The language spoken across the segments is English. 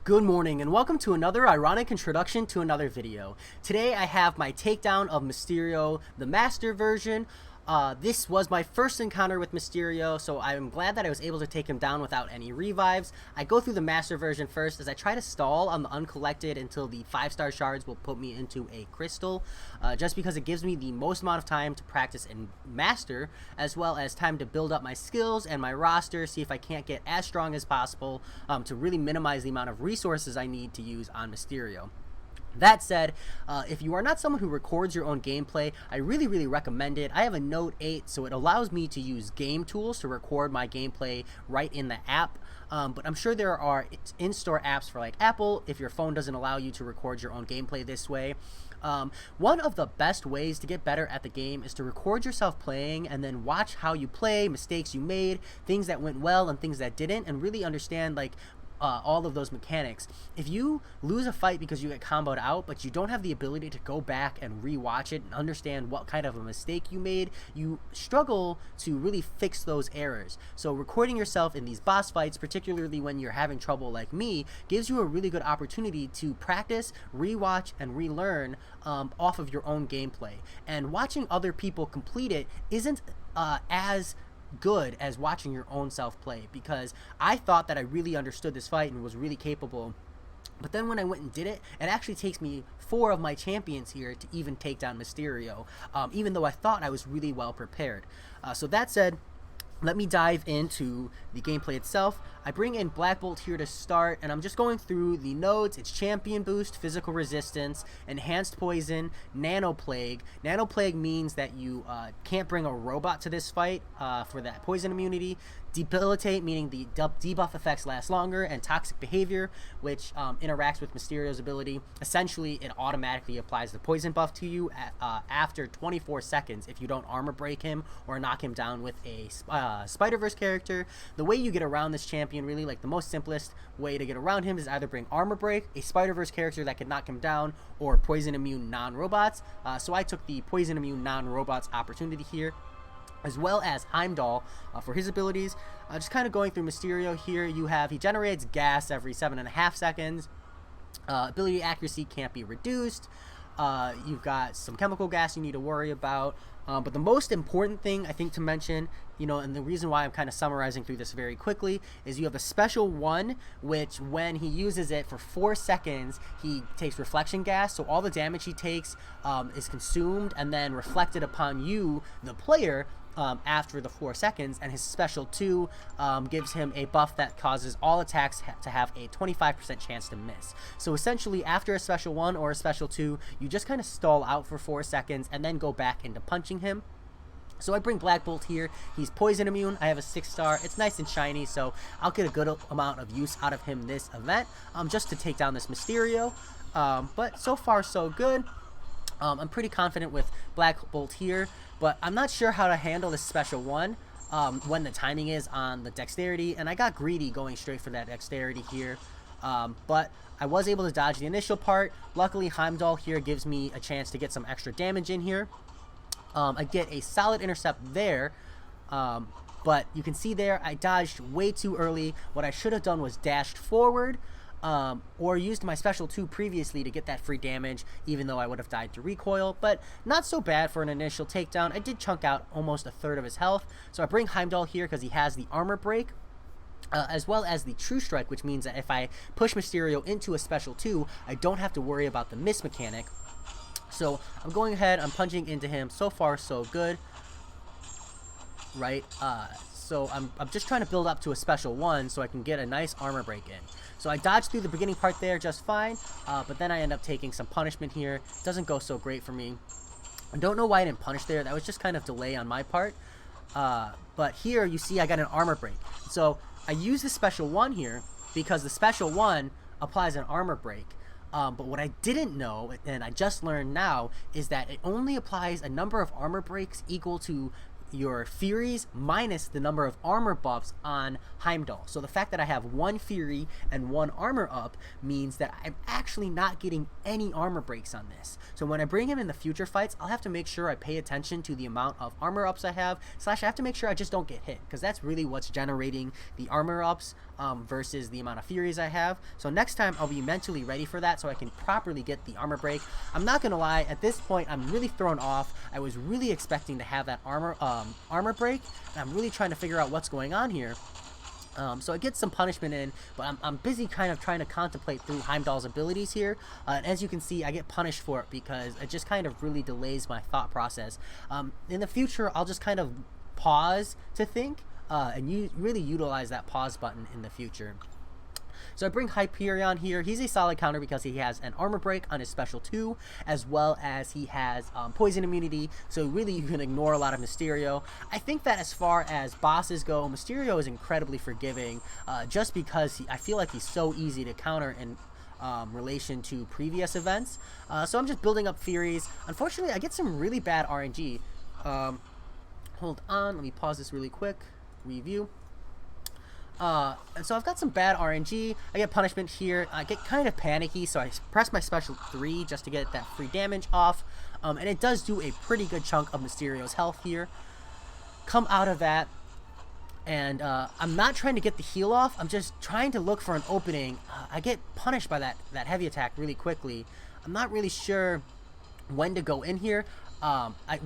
Good morning and welcome to another ironic introduction to another video. Today I have my takedown of Mysterio, the Master version. This was my first encounter with Mysterio, so I'm glad that I was able to take him down without any revives. I go through the Master version first as I try to stall on the uncollected until the 5-star shards will put me into a crystal, just because it gives me the most amount of time to practice and master, as well as time to build up my skills and my roster, see if I can't get as strong as possible to really minimize the amount of resources I need to use on Mysterio. That said, if you are not someone who records your own gameplay, I really recommend it. I have a Note 8, so it allows me to use game tools to record my gameplay right in the app. But I'm sure there are in-store apps for like Apple if your phone doesn't allow you to record your own gameplay this way. One of the best ways to get better at the game is to record yourself playing and then watch how you play, mistakes you made, things that went well and things that didn't, and really understand all of those mechanics. If you lose a fight because you get comboed out, but you don't have the ability to go back and rewatch it and understand what kind of a mistake you made, you struggle to really fix those errors. So recording yourself in these boss fights, particularly when you're having trouble like me, gives you a really good opportunity to practice, rewatch, and relearn off of your own gameplay. And watching other people complete it isn't as good as watching your own self play, because I thought that I really understood this fight and was really capable, but then when I went and did it, it actually takes me 4 of my champions here to even take down Mysterio, even though I thought I was really well prepared. So that said, let me dive into the gameplay itself. I bring in Black Bolt here to start, and I'm just going through the nodes. It's Champion Boost, Physical Resistance, Enhanced Poison, Nano Plague. Nano Plague means that you can't bring a robot to this fight for that poison immunity. Debilitate, meaning the debuff effects last longer, and Toxic Behavior, which interacts with Mysterio's ability. Essentially, it automatically applies the poison buff to you after 24 seconds if you don't armor break him or knock him down with a Spider-Verse character. The way you get around this champion, really, like the most simplest way to get around him, is either bring armor break, a Spider-Verse character that can knock him down, or poison immune non-robots. So I took the poison immune non-robots opportunity here, as well as Heimdall for his abilities. Just kind of going through Mysterio here, he generates gas every 7.5 seconds. Ability accuracy can't be reduced. You've got some chemical gas you need to worry about. But the most important thing I think to mention, and the reason why I'm kind of summarizing through this very quickly, is you have a special one, which when he uses it for 4 seconds, he takes reflection gas. So all the damage he takes is consumed and then reflected upon you, the player, after the 4 seconds, and his special 2 gives him a buff that causes all attacks to have a 25% chance to miss. So essentially, after a special 1 or a special 2, you just kind of stall out for 4 seconds and then go back into punching him. So I bring Black Bolt here. He's poison immune. I have a 6-star. It's nice and shiny, so I'll get a good amount of use out of him this event, just to take down this Mysterio. But so far so good. I'm pretty confident with Black Bolt here, but I'm not sure how to handle this special 1 when the timing is on the dexterity, and I got greedy going straight for that dexterity here, but I was able to dodge the initial part. Luckily, Heimdall here gives me a chance to get some extra damage in here. I get a solid intercept there, but you can see there I dodged way too early. What I should have done was dashed forward, or used my special 2 previously to get that free damage, even though I would have died to recoil, but not so bad for an initial takedown. I did chunk out almost 1/3 of his health, so I bring Heimdall here because he has the armor break, as well as the True Strike, which means that if I push Mysterio into a special 2, I don't have to worry about the miss mechanic. So I'm going ahead, I'm punching into him. So far so good, right? So I'm just trying to build up to a special 1 so I can get a nice armor break in. So I dodged through the beginning part there just fine, but then I end up taking some punishment here. Doesn't go so great for me. I don't know why I didn't punish there. That was just kind of delay on my part. But here you see I got an armor break. So I use the special 1 here because the special 1 applies an armor break. But what I didn't know, and I just learned now, is that it only applies a number of armor breaks equal to your Furies minus the number of armor buffs on Heimdall. So the fact that I have 1 Fury and 1 armor up means that I'm actually not getting any armor breaks on this. So when I bring him in the future fights, I'll have to make sure I pay attention to the amount of armor ups I have, / I have to make sure I just don't get hit, because that's really what's generating the armor ups versus the amount of Furies I have. So next time I'll be mentally ready for that so I can properly get the armor break. I'm not gonna lie, at this point I'm really thrown off. I was really expecting to have that armor break, and I'm really trying to figure out what's going on here. So I get some punishment in, but I'm busy kind of trying to contemplate through Heimdall's abilities here. And as you can see, I get punished for it because it just kind of really delays my thought process. In the future, I'll just kind of pause to think, and you really utilize that pause button in the future. So I bring Hyperion here. He's a solid counter because he has an armor break on his special 2, as well as he has poison immunity, so really you can ignore a lot of Mysterio. I think that as far as bosses go, Mysterio is incredibly forgiving, just because I feel like he's so easy to counter in relation to previous events. So I'm just building up Furies. Unfortunately, I get some really bad RNG. Hold on, let me pause this really quick. Review. And so I've got some bad RNG. I get punishment here. I get kind of panicky, so I press my special 3 just to get that free damage off. And it does do a pretty good chunk of Mysterio's health here. Come out of that, and I'm not trying to get the heal off. I'm just trying to look for an opening. I get punished by that heavy attack really quickly. I'm not really sure when to go in here.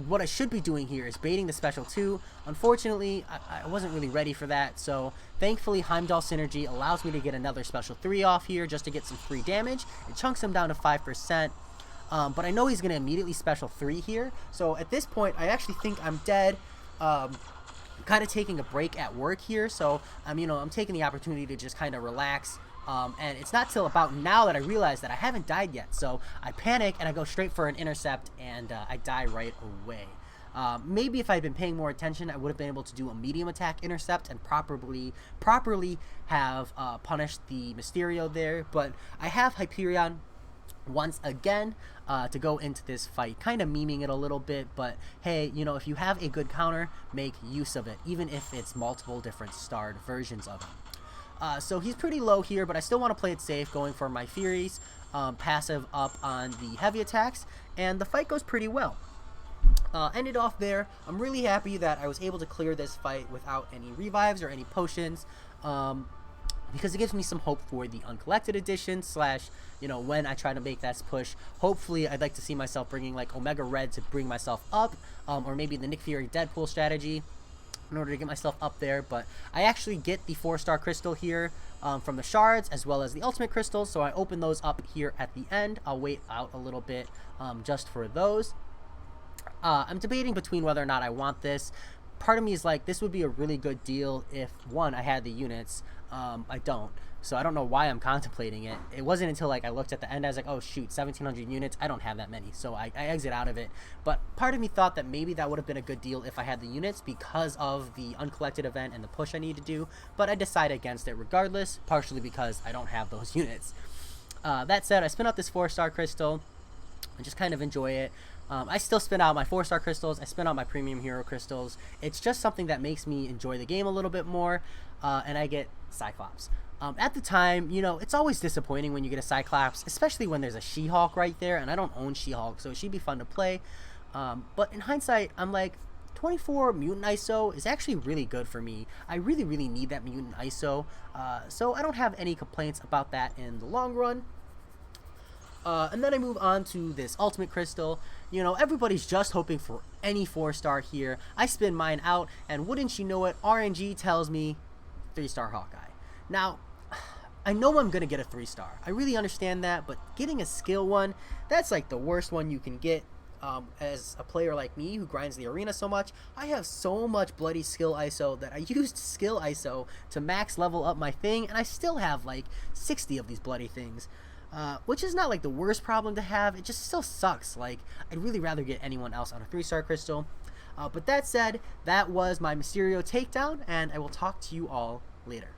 What I should be doing here is baiting the special 2. Unfortunately, I wasn't really ready for that, so thankfully Heimdall synergy allows me to get another special 3 off here just to get some free damage. It chunks him down to 5%, but I know he's going to immediately special 3 here, so at this point I actually think I'm dead. Kind of taking a break at work here, so I'm taking the opportunity to just kind of relax. And it's not till about now that I realize that I haven't died yet, so I panic and I go straight for an intercept, and I die right away. Maybe if I had been paying more attention, I would have been able to do a medium attack intercept and properly have punished the Mysterio there, but I have Hyperion once again to go into this fight, kind of memeing it a little bit, but hey, if you have a good counter, make use of it, even if it's multiple different starred versions of it. So he's pretty low here, but I still want to play it safe, going for my Furies, passive up on the heavy attacks, and the fight goes pretty well. Ended off there. I'm really happy that I was able to clear this fight without any revives or any potions, because it gives me some hope for the uncollected edition / when I try to make that push. Hopefully I'd like to see myself bringing like Omega Red to bring myself up, or maybe the Nick Fury Deadpool strategy in order to get myself up there. But I actually get the 4-star crystal here from the shards, as well as the ultimate crystals, so I open those up here at the end. I'll wait out a little bit just for those. I'm debating between whether or not I want this. Part of me is like, this would be a really good deal if, one, I had the units. I don't, so I don't know why I'm contemplating it. It wasn't until like I looked at the end, I was like, oh shoot, 1700 units, I don't have that many, so I exit out of it. But part of me thought that maybe that would have been a good deal if I had the units because of the uncollected event and the push I need to do, but I decided against it regardless, partially because I don't have those units. That said, I spin out this 4-star crystal and just kind of enjoy it. I still spin out my 4-star crystals, I spin out my premium hero crystals. It's just something that makes me enjoy the game a little bit more, and I get Cyclops. At the time, it's always disappointing when you get a Cyclops, especially when there's a She-Hulk right there, and I don't own She-Hulk, so it should be fun to play. But in hindsight, I'm like, 24 mutant ISO is actually really good for me. I really need that mutant ISO, so I don't have any complaints about that in the long run. And then I move on to this ultimate crystal. Everybody's just hoping for any 4-star here. I spin mine out, and wouldn't you know it, RNG tells me 3-star Hawkeye. Now, I know I'm gonna get a 3-star. I really understand that, but getting a skill one, that's like the worst one you can get. As a player like me who grinds the arena so much, I have so much bloody skill ISO that I used skill ISO to max level up my thing, and I still have like 60 of these bloody things. Which is not like the worst problem to have, it just still sucks. Like, I'd really rather get anyone else on a 3-star crystal. But that said, that was my Mysterio takedown, and I will talk to you all later.